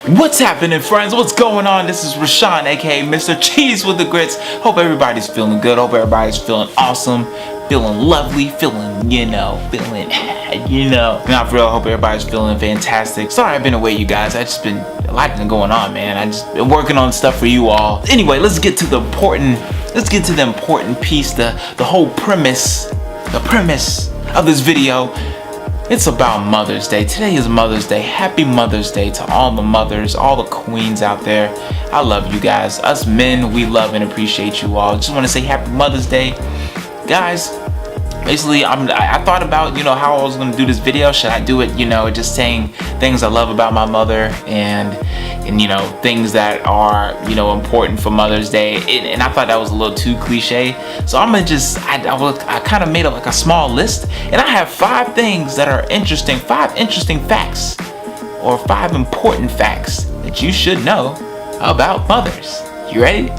What's happening, friends? What's going on? This is Rashawn, aka Mr. Cheese with the Grits. Hope everybody's feeling good. Hope everybody's feeling awesome, feeling lovely, feeling, not for real. Hope everybody's feeling fantastic. Sorry I've been away, you guys. A lot been going on, man. I just been working on stuff for you all. Anyway, let's get to the important piece, the whole premise, of this video. It's about Mother's Day. Today is Mother's Day. Happy Mother's Day to all the mothers, all the queens out there. I love you guys. Us men, we love and appreciate you all. Just want to say Happy Mother's Day. Guys, basically, I thought about, how I was going to do this video. Should I do it, just saying things I love about my mother and things that are, important for Mother's Day. And I thought that was a little too cliche. So I'm going to I kind of made a small list. And I have 5 things that are interesting, 5 interesting facts or 5 important facts that you should know about mothers. You ready?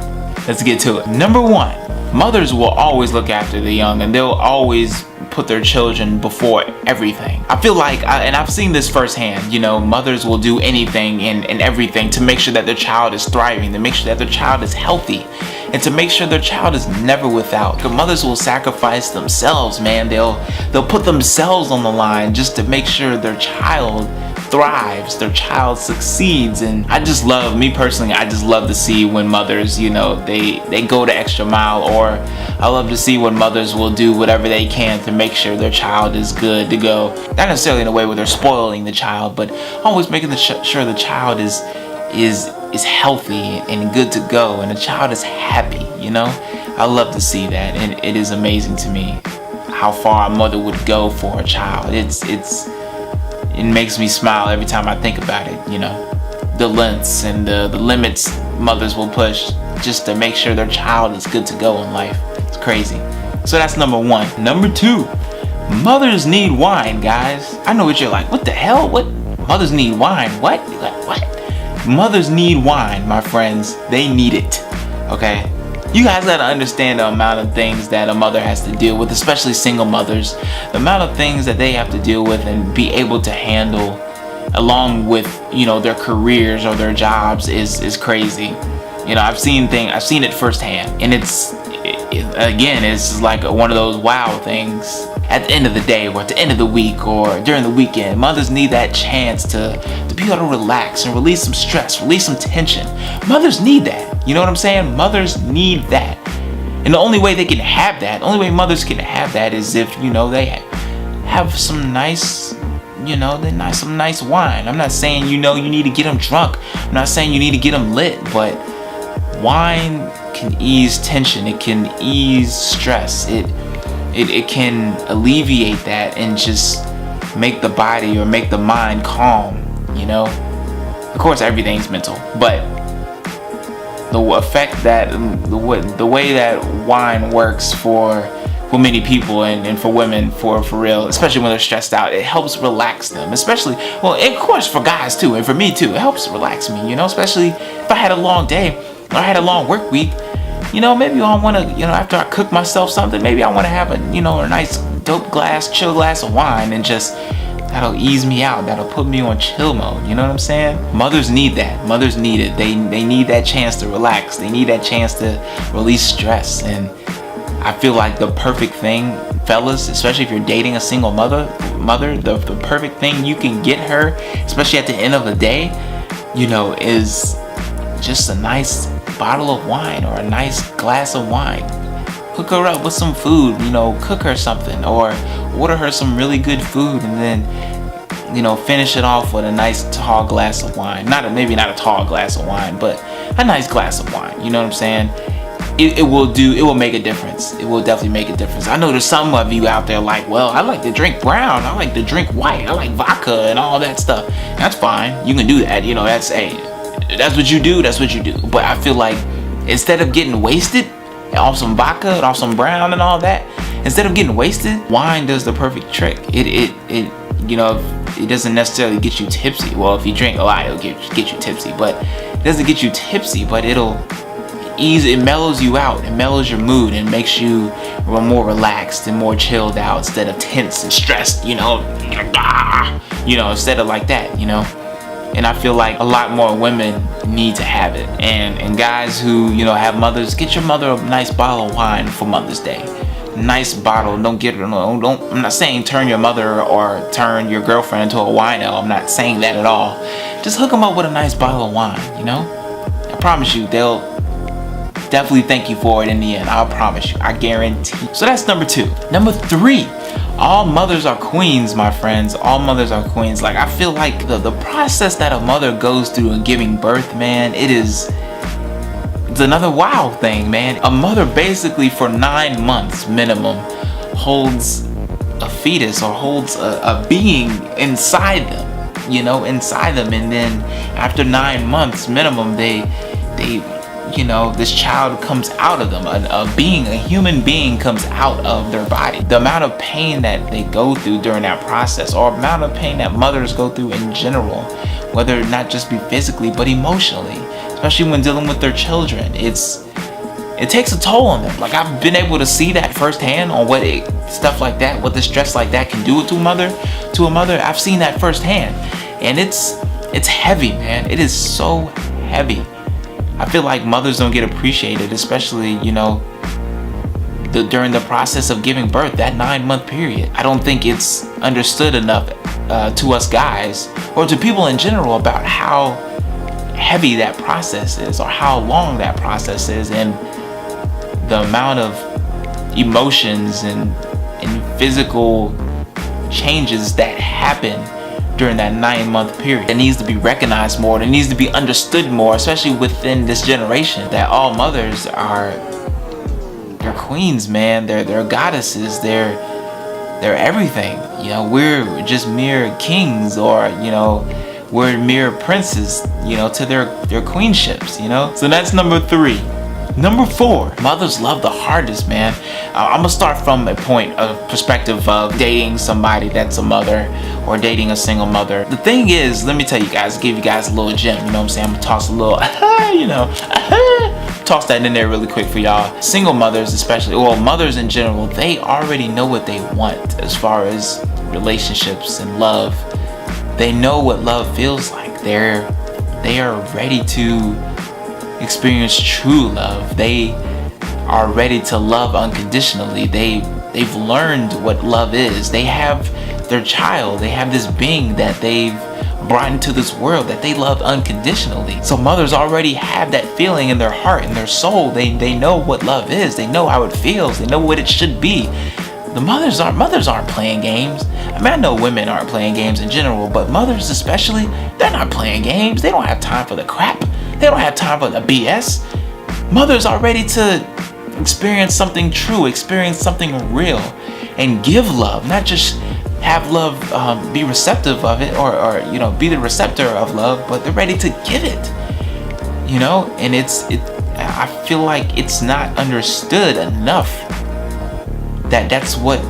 Let's get to it. Number 1, mothers will always look after the young, and they'll always put their children before everything. I feel like, and I've seen this firsthand, mothers will do anything and everything to make sure that their child is thriving, to make sure that their child is healthy, and to make sure their child is never without. The mothers will sacrifice themselves, man. They'll put themselves on the line just to make sure their child thrives, their child succeeds. And me personally, I just love to see when mothers, they go the extra mile, or I love to see when mothers will do whatever they can to make sure their child is good to go. Not necessarily in a way where they're spoiling the child, but always making sure the child is healthy and good to go, and the child is happy. I love to see that, and it is amazing to me how far a mother would go for her child. It makes me smile every time I think about it. The lengths and the limits mothers will push just to make sure their child is good to go in life. It's crazy. So that's number 1. Number 2, mothers need wine, guys. I know what you're like. What the hell? What? Mothers need wine? What? What? Mothers need wine, my friends. They need it. Okay? You guys gotta understand the amount of things that a mother has to deal with, especially single mothers. The amount of things that they have to deal with and be able to handle along with, their careers or their jobs is crazy. I've seen it firsthand, and it's like one of those wow things. At the end of the day, or at the end of the week, or during the weekend, mothers need that chance to be able to relax and release some stress, release some tension. Mothers need that. You know what I'm saying? Mothers need that. And the only way they can have that, the only way mothers can have that is if, they have some nice, some nice wine. I'm not saying, you need to get them drunk. I'm not saying you need to get them lit, but wine can ease tension. It can ease stress. It can alleviate that and just make the body or make the mind calm, Of course, everything's mental, but the effect that, the way that wine works for many people and for women, for real, especially when they're stressed out, it helps relax them, especially, well, of course for guys too, and for me too, it helps relax me, especially if I had a long day or I had a long work week. Maybe I want to, after I cook myself something, maybe I want to have a nice dope chill glass of wine, and just, that'll ease me out. That'll put me on chill mode. You know what I'm saying? Mothers need that. Mothers need it. They need that chance to relax. They need that chance to release stress. And I feel like the perfect thing, fellas, especially if you're dating a single mother, the perfect thing you can get her, especially at the end of the day, is just a nice bottle of wine or a nice glass of wine. Hook her up with some food, cook her something, or order her some really good food, and then finish it off with a nice tall glass of wine. Maybe not a tall glass of wine, but a nice glass of wine. You know what I'm saying? It will make a difference. It will definitely make a difference. I know there's some of you out there like, well, I like to drink brown, I like to drink white, I like vodka and all that stuff. That's fine. You can do that. That's what you do. That's what you do. But I feel like instead of getting wasted off some vodka and off some brown and all that, instead of getting wasted, wine does the perfect trick. It doesn't necessarily get you tipsy. Well, if you drink a lot, it'll get you tipsy. But it doesn't get you tipsy, but it mellows you out. It mellows your mood and makes you more relaxed and more chilled out instead of tense and stressed. Instead of like that. And I feel like a lot more women need to have it. And guys who, you know, have mothers, get your mother a nice bottle of wine for Mother's Day. Nice bottle. Don't get her. Don't. I'm not saying turn your mother or turn your girlfriend into a wino. I'm not saying that at all. Just hook them up with a nice bottle of wine. You know, I promise you, they'll definitely thank you for it in the end. I promise you. I guarantee. So that's number 2. Number 3. All mothers are queens, my friends. All mothers are queens. Like, I feel like the process that a mother goes through in giving birth, man, it's another wow thing, man. A mother basically for 9 months minimum holds a fetus or holds a being inside them, you know, inside them. And then after 9 months minimum, they you know, this child comes out of them. A human being comes out of their body. The amount of pain that they go through during that process, or amount of pain that mothers go through in general, whether it not just be physically but emotionally, especially when dealing with their children, it takes a toll on them. Like, I've been able to see that firsthand on what stuff like that, what the stress like that can do to a mother. I've seen that firsthand, and it's heavy, man. It is so heavy. I feel like mothers don't get appreciated, especially, you know, during the process of giving birth, that 9-month period. I don't think it's understood enough to us guys, or to people in general, about how heavy that process is, or how long that process is, and the amount of emotions and physical changes that happen during that 9-month period. It needs to be recognized more. It needs to be understood more, especially within this generation, that all mothers they're queens, man. They're goddesses. They're everything. You know, we're just mere kings, or, you know, we're mere princes, you know, to their queenships, you know. So that's number 3. Number 4, mothers love the hardest, man. I'm gonna start from a point of perspective of dating somebody that's a mother, or dating a single mother. The thing is, let me tell you guys, give you guys a little gem, you know what I'm saying? I'm gonna toss a little, you know, toss that in there really quick for y'all. Single mothers especially, well, mothers in general, they already know what they want as far as relationships and love. They know what love feels like. They are ready to experience true love. They are ready to love unconditionally. They've learned what love is. They have their child. They have this being that they've brought into this world that they love unconditionally. So mothers already have that feeling in their heart and their soul. They know what love is. They know how it feels. They know what it should be. The mothers aren't playing games. I mean, I know women aren't playing games in general, but mothers especially, they're not playing games. They don't have time for the crap. They don't have time for the BS. Mothers are ready to experience something true, experience something real, and give love, not just have love be receptive of it, or you know, be the receptor of love, but they're ready to give it, you know. And I feel like it's not understood enough that that's what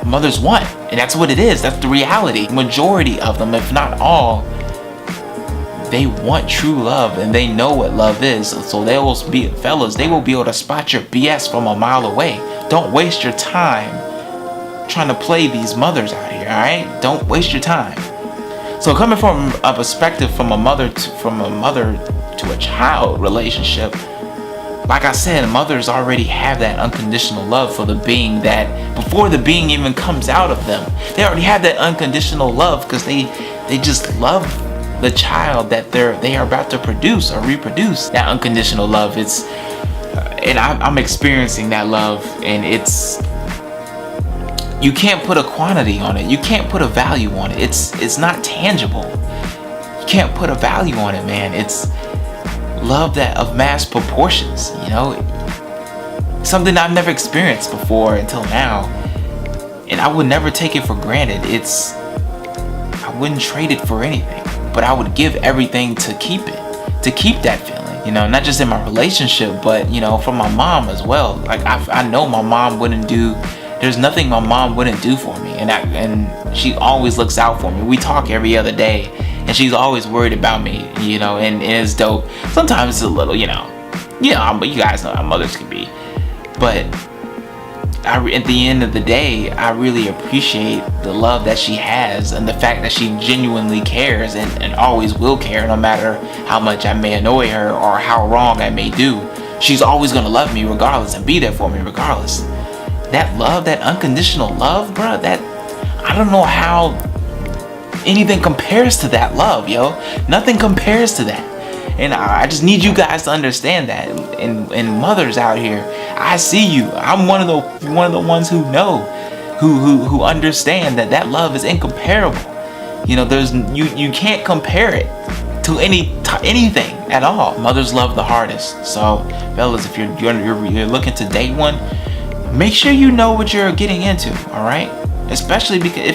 mothers want, and that's what it is. That's the reality. Majority of them, if not all, they want true love, and they know what love is. So they will be, fellas, they will be able to spot your BS from a mile away. Don't waste your time trying to play these mothers out here, all right? Don't waste your time. So coming from a perspective from a mother to a child relationship, like I said, mothers already have that unconditional love for the being, that before the being even comes out of them, they already have that unconditional love, because they just love the child that they are about to produce or reproduce. That unconditional love, and I'm experiencing that love, and you can't put a quantity on it. You can't put a value on it. It's not tangible. You can't put a value on it, man. It's love that of mass proportions, you know, something I've never experienced before until now, and I would never take it for granted. I wouldn't trade it for anything, but I would give everything to keep that feeling, you know, not just in my relationship, but, you know, from my mom as well. Like, I know my mom there's nothing my mom wouldn't do for me, and she always looks out for me. We talk every other day, and she's always worried about me, you know, and it's dope. Sometimes it's a little, but you guys know how mothers can be. But at the end of the day, I really appreciate the love that she has and the fact that she genuinely cares and always will care, no matter how much I may annoy her or how wrong I may do. She's always gonna love me regardless and be there for me regardless. That love, that unconditional love, bro, that, I don't know how anything compares to that love, yo. Nothing compares to that. And I just need you guys to understand that. And mothers out here, I see you. I'm one of the ones who know, who understand that love is incomparable. You know, you can't compare it to anything at all. Mothers love the hardest. So, fellas, if you're looking to date one, make sure you know what you're getting into. All right, especially because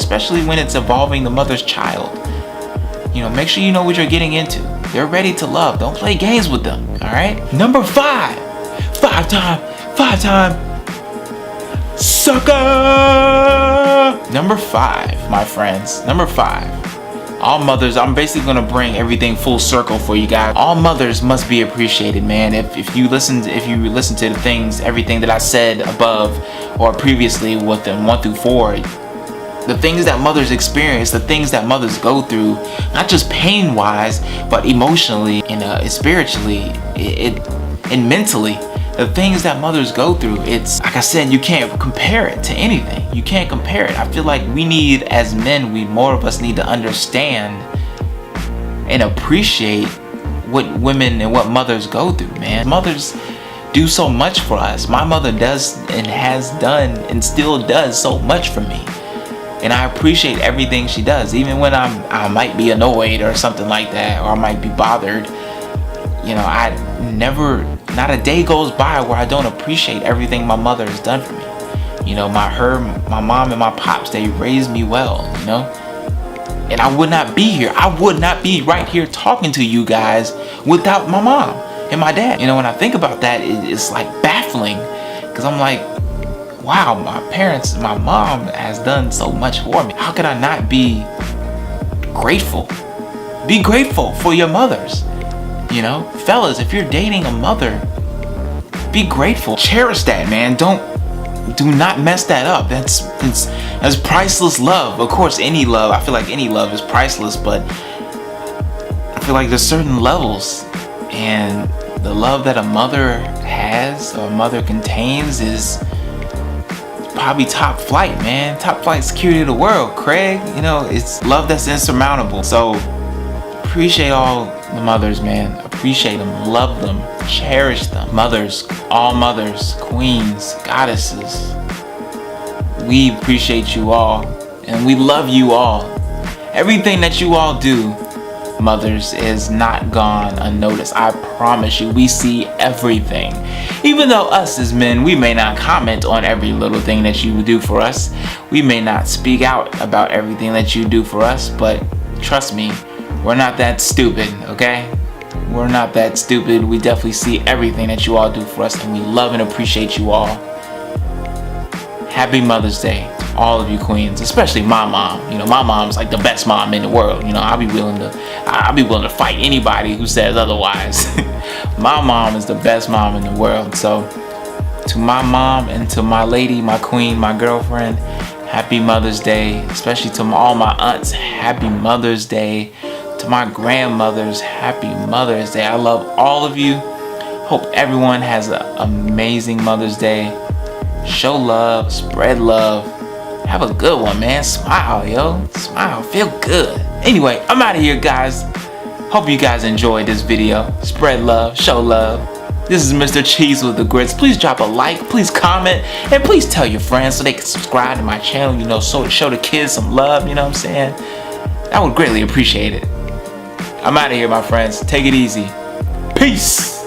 especially when it's involving the mother's child. You know, make sure you know what you're getting into. They're ready to love. Don't play games with them. All right. Number 5, five-time sucker. Number 5, my friends. Number 5. All mothers. I'm basically gonna bring everything full circle for you guys. All mothers must be appreciated, man. If you listen to the everything that I said above or previously with them 1 through 4. The things that mothers experience, the things that mothers go through, not just pain-wise, but emotionally and spiritually, and mentally. The things that mothers go through, it's like I said, you can't compare it to anything. You can't compare it. I feel like we need, as men, more of us need to understand and appreciate what women and what mothers go through, man. Mothers do so much for us. My mother does and has done and still does so much for me. And I appreciate everything she does, even when I might be annoyed or something like that, or I might be bothered. You know, not a day goes by where I don't appreciate everything my mother has done for me. You know, my mom and my pops, they raised me well, you know. And I would not be here. I would not be right here talking to you guys without my mom and my dad. You know, when I think about that, it's like baffling, because I'm like, wow, my mom has done so much for me. How could I not be grateful? Be grateful for your mothers. You know, fellas, if you're dating a mother, be grateful. Cherish that, man. Do not mess that up. That's priceless love. Of course, any love, I feel like any love is priceless, but I feel like there's certain levels, and the love that a mother has or a mother contains is probably top flight, man. Top flight security of the world, Craig. You know, it's love that's insurmountable. So appreciate all the mothers, man. Appreciate them, love them, cherish them. Mothers, all mothers, queens, goddesses, we appreciate you all, and we love you all. Everything that you all do, mothers, is not gone unnoticed. I promise you, we see everything. Even though us as men, we may not comment on every little thing that you do for us. We may not speak out about everything that you do for us, but trust me, we're not that stupid, okay? We're not that stupid. We definitely see everything that you all do for us, and we love and appreciate you all. Happy Mother's Day to all of you queens, especially my mom. You know, my mom's like the best mom in the world. You know, I'll be willing to fight anybody who says otherwise. My mom is the best mom in the world. So to my mom and to my lady, my queen, my girlfriend, happy Mother's Day. Especially to all my aunts, happy Mother's Day. To my grandmothers, happy Mother's Day. I love all of you. Hope everyone has an amazing Mother's Day. Show love, spread love. Have a good one, man. Smile, yo. Smile, feel good. Anyway, I'm out of here, guys. Hope you guys enjoyed this video. Spread love, show love. This is Mr. Cheese with the Grits. Please drop a like, please comment, and please tell your friends so they can subscribe to my channel, you know, so show the kids some love, you know what I'm saying? I would greatly appreciate it. I'm out of here, my friends. Take it easy. Peace.